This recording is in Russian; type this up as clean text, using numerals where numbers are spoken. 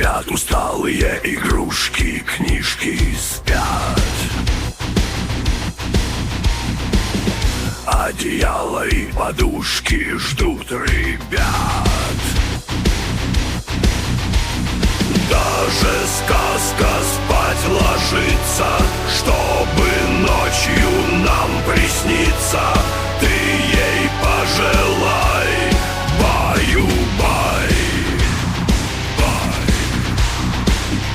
спят усталые игрушки, книжки спят. Одеяло и подушки ждут ребят.